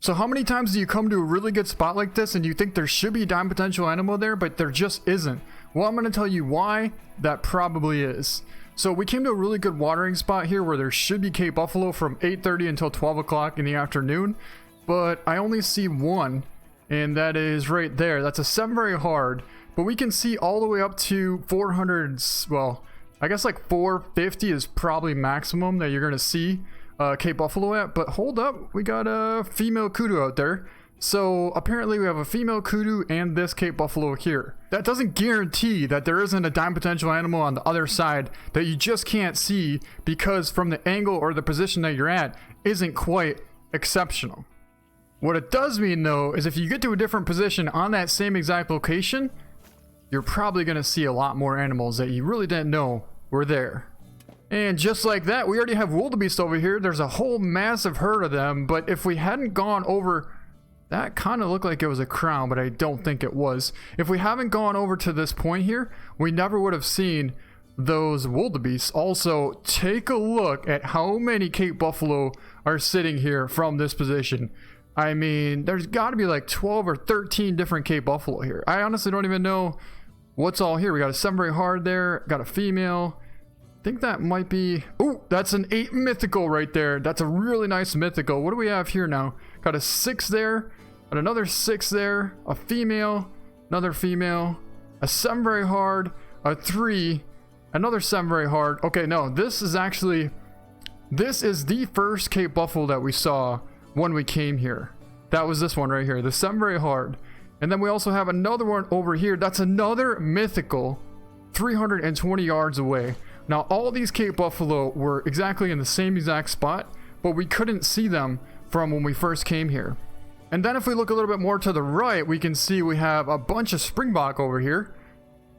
So how many times do you come to a really good spot like this and you think there should be dime potential animal there, but there just isn't? Well, I'm going to tell you why that probably is. So we came to a really good watering spot here where there should be Cape Buffalo from 8:30 until 12 o'clock in the afternoon, but I only see one, and that is right there. That's a 7 very hard, but we can see all the way up to 400, well, I guess like 450 is probably maximum that you're going to see Cape Buffalo at. But hold up, we got a female kudu out there. So apparently we have a female kudu and this Cape Buffalo here. That doesn't guarantee that there isn't a dime potential animal on the other side that you just can't see because from the angle or the position that you're at isn't quite exceptional. What it does mean though is if you get to a different position on that same exact location, you're probably going to see a lot more animals that you really didn't know were there. And just like that, we already have wildebeest over here. There's a whole massive herd of them, but if we hadn't gone over, that kind of looked like it was a crown, but I don't think it was. If we haven't gone over to this point here, we never would have seen those wildebeest. Also, take a look at how many Cape Buffalo are sitting here from this position. I mean, there's got to be like 12 or 13 different Cape Buffalo here. I honestly don't even know what's all here. We got a 7 very hard there, got a female. I think that might be, oh, that's an 8 mythical right there. That's a really nice mythical. What do we have here now? Got a 6 there, and another 6 there, a female, another female, a 7 very hard, a 3, another 7 very hard. Okay, no, this is the first Cape Buffalo that we saw when we came here. That was this one right here, the 7 very hard. And then we also have another one over here. That's another mythical 320 yards away. Now, all these Cape Buffalo were exactly in the same exact spot, but we couldn't see them from when we first came here. And then if we look a little bit more to the right, we can see we have a bunch of springbok over here.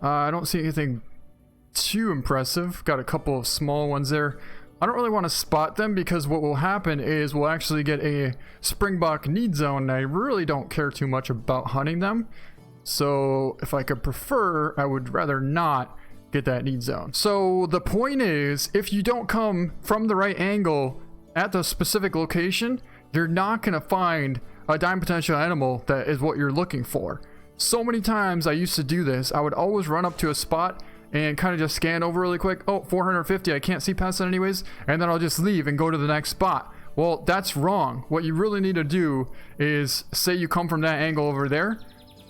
I don't see anything too impressive. Got a couple of small ones there. I don't really want to spot them because what will happen is we'll actually get a springbok need zone, and I really don't care too much about hunting them. So if I could prefer, I would rather not get that need zone. So the point is, if you don't come from the right angle at the specific location, you're not going to find a dime potential animal that is what you're looking for. So many times I used to do this. I would always run up to a spot and kind of just scan over really quick. Oh, 450, I can't see past it anyways, and then I'll just leave and go to the next spot. Well, that's wrong. What you really need to do is, say you come from that angle over there,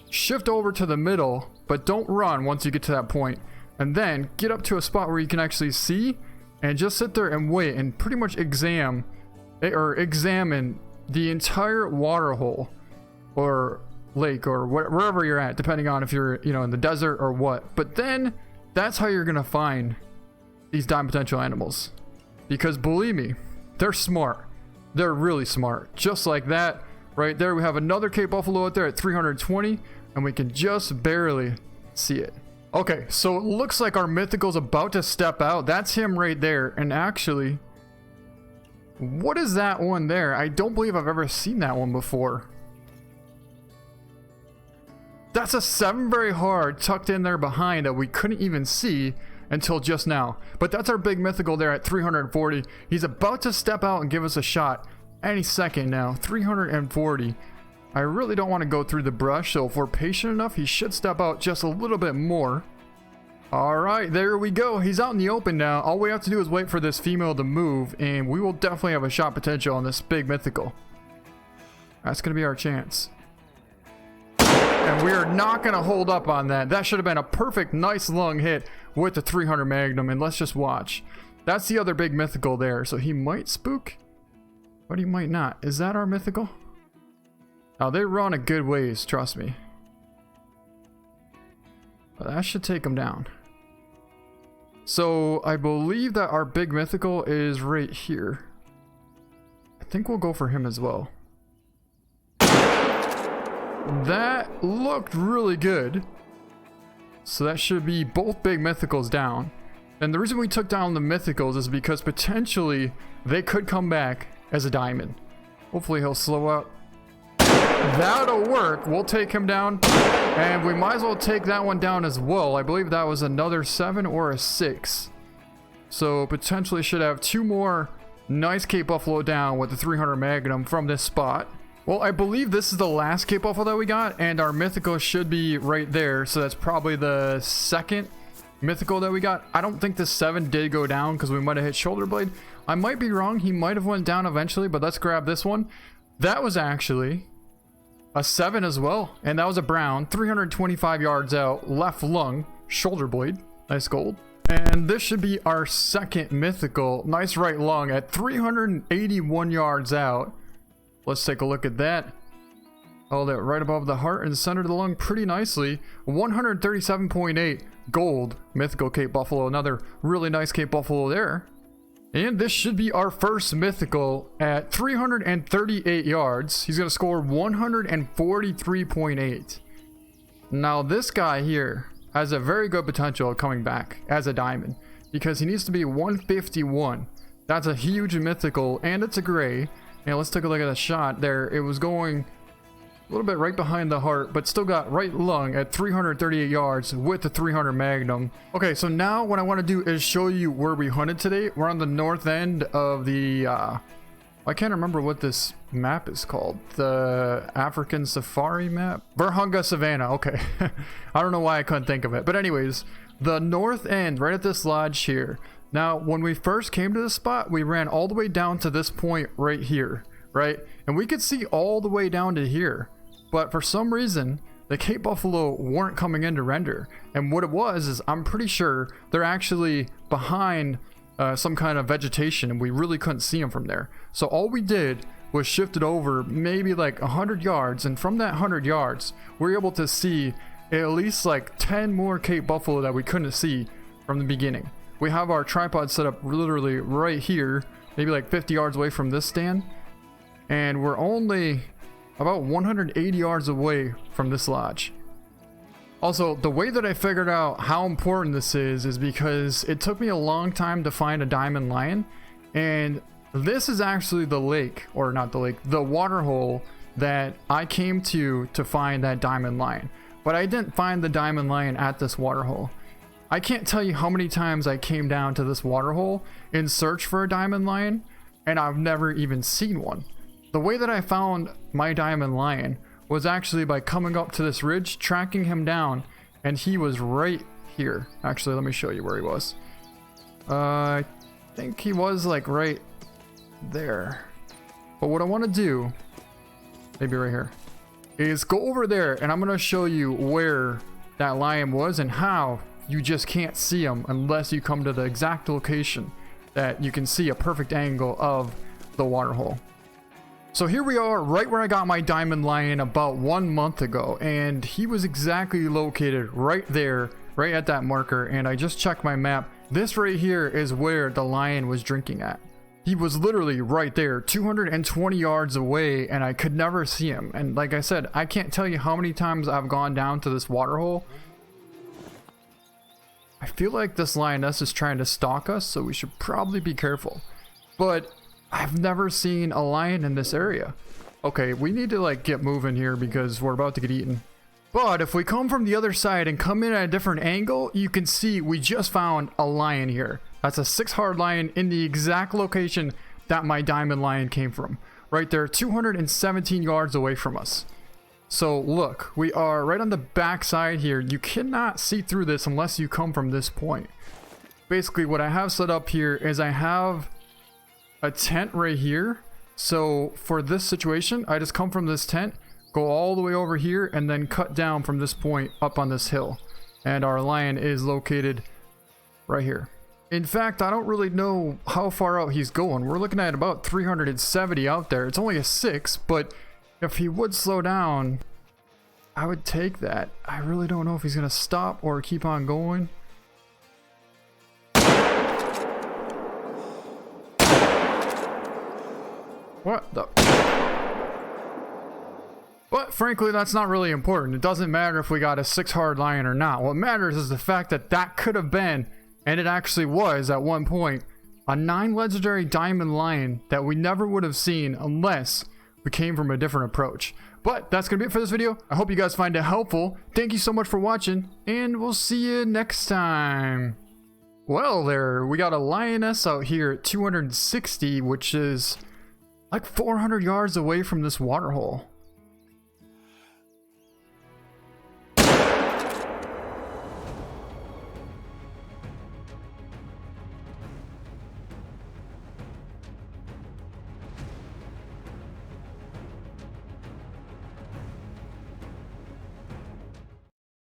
shift over to the middle, but don't run once you get to that point. And then get up to a spot where you can actually see and just sit there and wait and pretty much examine the entire water hole or lake or wherever you're at, depending on if you're, in the desert or what. But then that's how you're going to find these dime potential animals. Because believe me, they're smart. They're really smart. Just like that right there, we have another Cape Buffalo out there at 320, and we can just barely see it. Okay, so it looks like our mythical's about to step out. That's him right there. And actually, what is that one there? I don't believe I've ever seen that one before. That's a 7 very hard tucked in there behind that we couldn't even see until just now. But that's our big mythical there at 340. He's about to step out and give us a shot any second now. 340. I really don't want to go through the brush, so if we're patient enough, he should step out just a little bit more. Alright, there we go. He's out in the open now. All we have to do is wait for this female to move, and we will definitely have a shot potential on this big mythical. That's going to be our chance. And we are not going to hold up on that. That should have been a perfect, nice lung hit with the 300 Magnum, and let's just watch. That's the other big mythical there, so he might spook, but he might not. Is that our mythical? Oh, they run a good ways, trust me. But that should take them down. So I believe that our big mythical is right here. I think we'll go for him as well. That looked really good. So that should be both big mythicals down. And the reason we took down the mythicals is because potentially they could come back as a diamond. Hopefully he'll slow up. That'll work. We'll take him down, and we might as well take that one down as well. I believe that was another 7 or a 6. So potentially should have 2 more nice Cape Buffalo down with the 300 Magnum from this spot. Well, I believe this is the last Cape Buffalo that we got, and our mythical should be right there. So that's probably the second mythical that we got. I don't think the 7 did go down because we might have hit shoulder blade. I might be wrong. He might have went down eventually, but let's grab this one. That was actually a 7 as well, and that was a brown, 325 yards out, left lung, shoulder blade, nice gold. And this should be our second mythical, nice right lung at 381 yards out. Let's take a look at that. Hold it right above the heart and center of the lung pretty nicely. 137.8 gold mythical Cape Buffalo, another really nice Cape Buffalo there. And this should be our first mythical at 338 yards. He's going to score 143.8. Now this guy here has a very good potential of coming back as a diamond because he needs to be 151. That's a huge mythical, and it's a gray. And let's take a look at the shot there. It was going a little bit right behind the heart, but still got right lung at 338 yards with the 300 Magnum. Okay, so now what I want to do is show you where we hunted today. We're on the north end of the I can't remember what this map is called. The African Safari map? Virunga Savannah. Okay. I don't know why I couldn't think of it. But anyways, the north end, right at this lodge here. Now, when we first came to this spot, we ran all the way down to this point right here, right? And we could see all the way down to here. But for some reason, the Cape Buffalo weren't coming in to render. And what it was is I'm pretty sure they're actually behind some kind of vegetation, and we really couldn't see them from there. So all we did was shift it over maybe like 100 yards, and from that 100 yards, we're able to see at least like 10 more Cape Buffalo that we couldn't see from the beginning. We have our tripod set up literally right here, maybe like 50 yards away from this stand, and we're only about 180 yards away from this lodge. Also, the way that I figured out how important this is because it took me a long time to find a diamond lion, and this is actually the lake, or not the lake, the water hole that I came to find that diamond lion. But I didn't find the diamond lion at this water hole. I can't tell you how many times I came down to this water hole in search for a diamond lion, and I've never even seen one. The way that I found my diamond lion was actually by coming up to this ridge, tracking him down, and he was right here. Actually, let me show you where he was. I think he was like right there. But what I want to do, maybe right here, is go over there, and I'm going to show you where that lion was and how you just can't see him unless you come to the exact location that you can see a perfect angle of the water hole. So here we are right where I got my diamond lion about 1 month ago, and he was exactly located right there, right at that marker. And I just checked my map. This right here is where the lion was drinking at. He was literally right there, 220 yards away, and I could never see him. And like I said, I can't tell you how many times I've gone down to this water hole. I feel like this lioness is trying to stalk us, so we should probably be careful. But I've never seen a lion in this area. Okay, we need to like get moving here because we're about to get eaten. But if we come from the other side and come in at a different angle, you can see we just found a lion here. That's a 6 hard lion in the exact location that my diamond lion came from. Right there, 217 yards away from us. So look, we are right on the back side here. You cannot see through this unless you come from this point. Basically, what I have set up here is I have a tent right here. So for this situation, I just come from this tent, go all the way over here, and then cut down from this point up on this hill. And our lion is located right here. In fact, I don't really know how far out he's going. We're looking at about 370 out there. It's only a 6, but if he would slow down, I would take that. I really don't know if he's going to stop or keep on going. What the? But frankly, that's not really important. It doesn't matter if we got a 6 hard lion or not. What matters is the fact that that could have been, and it actually was at one point, a 9 legendary diamond lion that we never would have seen unless we came from a different approach. But that's going to be it for this video. I hope you guys find it helpful. Thank you so much for watching, and we'll see you next time. Well, there, we got a lioness out here at 260, which is like 400 yards away from this water hole.